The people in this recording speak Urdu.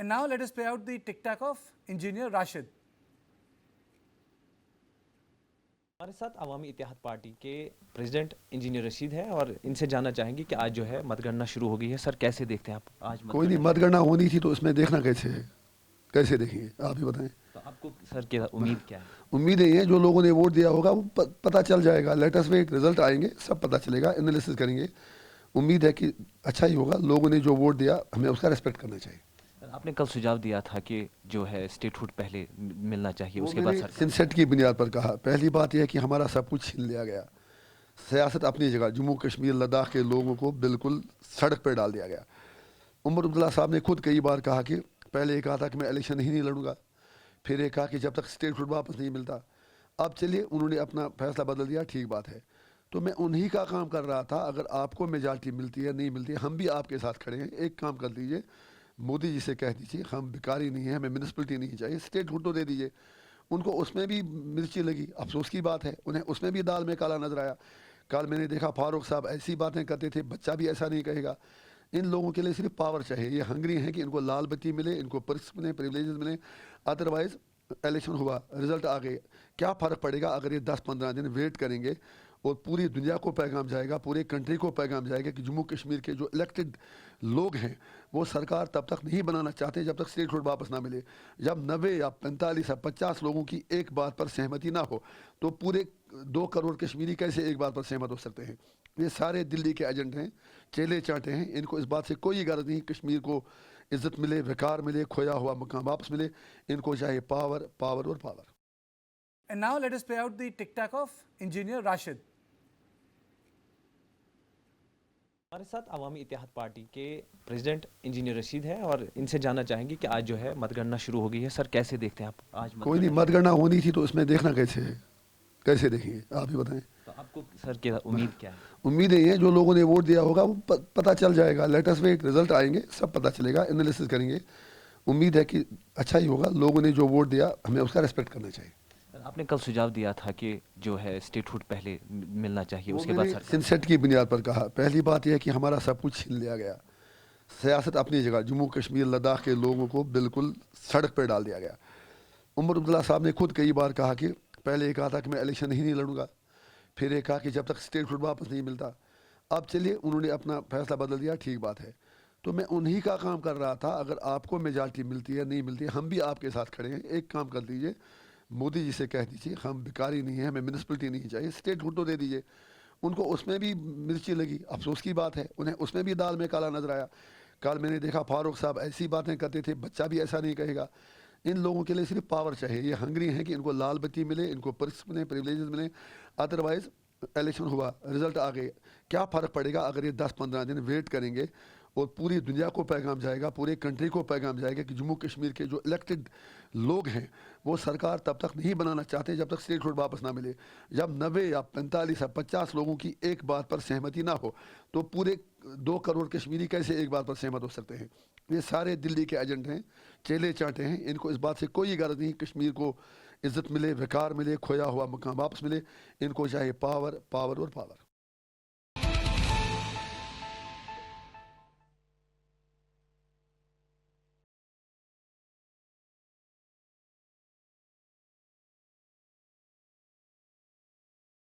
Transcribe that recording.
And now let us play out the tic-tac of engineer Rashid. ہمارے ساتھ عوامی اتحاد پارٹی کے پریزیڈنٹ انجینئر رشید ہے اور ان سے جاننا چاہیں گے کہ آج جو ہے مت گننا شروع ہو گئی ہے. سر کیسے دیکھتے ہیں آپ آج کوئی نہیں، مت گننا ہونی تھی تو اس میں دیکھنا کیسے دیکھیں گے آپ ہی بتائیں. تو آپ کو سر کی امید کیا ہے؟ امیدیں یہ ہیں جو لوگوں نے ووٹ دیا ہوگا وہ پتہ چل جائے گا. لیٹس ویٹ، رزلٹ آئیں گے سب پتہ چلے گا، انالیسس کریں گے. امید ہے کہ اچھا ہی ہوگا. لوگوں نے جو ووٹ دیا ہمیں اس کا ریسپیکٹ کرنا چاہیے. آپ نے کل سجھاؤ دیا تھا کہ جو ہے اسٹیٹ ہوڈ پہلے ملنا چاہیے، اس کے بعد سر سنسیٹ کی بنیاد پر کہا. پہلی بات یہ ہے کہ ہمارا سب کچھ چھین لیا گیا. سیاست اپنی جگہ، جموں کشمیر لداخ کے لوگوں کو بالکل سڑک پہ ڈال دیا گیا. عمر عبداللہ صاحب نے خود کئی بار کہا کہ پہلے یہ کہا تھا کہ میں الیکشن ہی نہیں لڑوں گا، پھر یہ کہا کہ جب تک اسٹیٹ ہوڈ واپس نہیں ملتا. اب چلیے انہوں نے اپنا فیصلہ بدل دیا، ٹھیک بات ہے. تو میں انہی کا کام کر رہا تھا. اگر آپ کو میجارٹی ملتی ہے نہیں ملتی ہے، ہم بھی آپ کے ساتھ کھڑے ہیں. ایک کام کر دیجیے، مودی جی سے کہہ دیجیے ہم بیکاری نہیں ہیں، ہمیں میونسپلٹی نہیں چاہیے، اسٹیٹ ہوڈ تو دے دیجیے. ان کو اس میں بھی مرچی لگی. افسوس کی بات ہے، انہیں اس میں بھی دال میں کالا نظر آیا. کل میں نے دیکھا فاروق صاحب ایسی باتیں کرتے تھے، بچہ بھی ایسا نہیں کہے گا. ان لوگوں کے لیے صرف پاور چاہیے. یہ ہنگری ہیں کہ ان کو لال بتی ملے، ان کو پرکس ملے، پریولیجز ملے. ادروائز الیکشن ہوا، رزلٹ آ گئے، کیا فرق پڑے گا اگر یہ 10-15 دن ویٹ کریں گے اور پوری دنیا کو پیغام جائے گا، پورے کنٹری کو پیغام جائے گا کہ جموں کشمیر کے جو الیکٹڈ لوگ ہیں وہ سرکار تب تک نہیں بنانا چاہتے جب تک اسٹیٹ ہوڈ واپس نہ ملے. جب 90 یا 45 یا 50 لوگوں کی ایک بات پر سہمتی نہ ہو تو پورے 2 کروڑ کشمیری کیسے ایک بات پر سہمت ہو سکتے ہیں؟ یہ سارے دلی کے ایجنٹ ہیں، چیلے چاٹے ہیں. ان کو اس بات سے کوئی غرض نہیں کشمیر کو عزت ملے، وقار ملے، کھویا ہوا مقام واپس ملے. ان کو چاہے پاور پاور اور power. And now let us play out the tic-tac of engineer Rashid. ہمارے ساتھ عوامی اتحاد پارٹی کے پریزیڈنٹ انجینئر رشید ہے اور ان سے جاننا چاہیں گے کہ آج جو ہے مت گننا شروع ہو گئی ہے. سر کیسے دیکھتے ہیں آپ آج کوئی نہیں، مت گننا ہونی تھی تو اس میں دیکھنا کیسے دیکھیں گے آپ ہی بتائیں. تو آپ کو سر کی امید کیا ہے؟ امیدیں یہ ہیں جو لوگوں نے ووٹ دیا ہوگا وہ پتہ چل جائے گا. لیٹس ویٹ، رزلٹ آئیں گے سب پتہ چلے گا، انالیسس کریں گے. امید ہے کہ اچھا ہی ہوگا. لوگوں نے جو ووٹ دیا ہمیں اس کا ریسپیکٹ کرنا چاہیے. آپ نے کل سجھاؤ دیا تھا کہ جو ہے اسٹیٹ ہوڈ پہلے ملنا چاہیے، اس کے بعد سر سنسیٹ کی بنیاد پر کہا. پہلی بات یہ ہے کہ ہمارا سب کچھ چھین لیا گیا. سیاست اپنی جگہ، جموں کشمیر لداخ کے لوگوں کو بالکل سڑک پہ ڈال دیا گیا. عمر عبداللہ صاحب نے خود کئی بار کہا کہ پہلے یہ کہا تھا کہ میں الیکشن ہی نہیں لڑوں گا، پھر یہ کہا کہ جب تک اسٹیٹ ہوڈ واپس نہیں ملتا. اب چلیے انہوں نے اپنا فیصلہ بدل دیا، ٹھیک بات ہے. تو میں انہی کا کام کر رہا تھا. اگر آپ کو میجارٹی ملتی ہے نہیں ملتی ہے، ہم بھی آپ کے ساتھ کھڑے ہیں. ایک کام کر دیجیے، مودی جی سے کہہ دیجیے ہم بیکاری نہیں ہیں، ہمیں میونسپلٹی نہیں چاہیے، اسٹیٹ ہوڈ تو دے دیجیے. ان کو اس میں بھی مرچی لگی. افسوس کی بات ہے، انہیں اس میں بھی دال میں کالا نظر آیا. کل میں نے دیکھا فاروق صاحب ایسی باتیں کرتے تھے، بچہ بھی ایسا نہیں کہے گا. ان لوگوں کے لیے صرف پاور چاہیے. یہ ہنگری ہیں کہ ان کو لال بتی ملے، ان کو پرکس ملے، پریولیجز ملے. ادروائز الیکشن ہوا، رزلٹ آ گئے، کیا فرق پڑے گا اگر یہ 10-15 دن ویٹ کریں گے اور پوری دنیا کو پیغام جائے گا، پورے کنٹری کو پیغام جائے گا کہ جموں کشمیر کے جو الیکٹڈ لوگ ہیں وہ سرکار تب تک نہیں بنانا چاہتے جب تک اسٹیٹ ہوڈ واپس نہ ملے. جب 90 یا 45 یا 50 لوگوں کی ایک بات پر سہمتی نہ ہو تو پورے 2 کروڑ کشمیری کیسے ایک بات پر سہمت ہو سکتے ہیں؟ یہ سارے دلی کے ایجنٹ ہیں، چیلے چاٹے ہیں. ان کو اس بات سے کوئی غرض نہیں کشمیر کو عزت ملے، وقار ملے، کھویا ہوا مقام واپس ملے. ان کو چاہے پاور پاور اور پاور.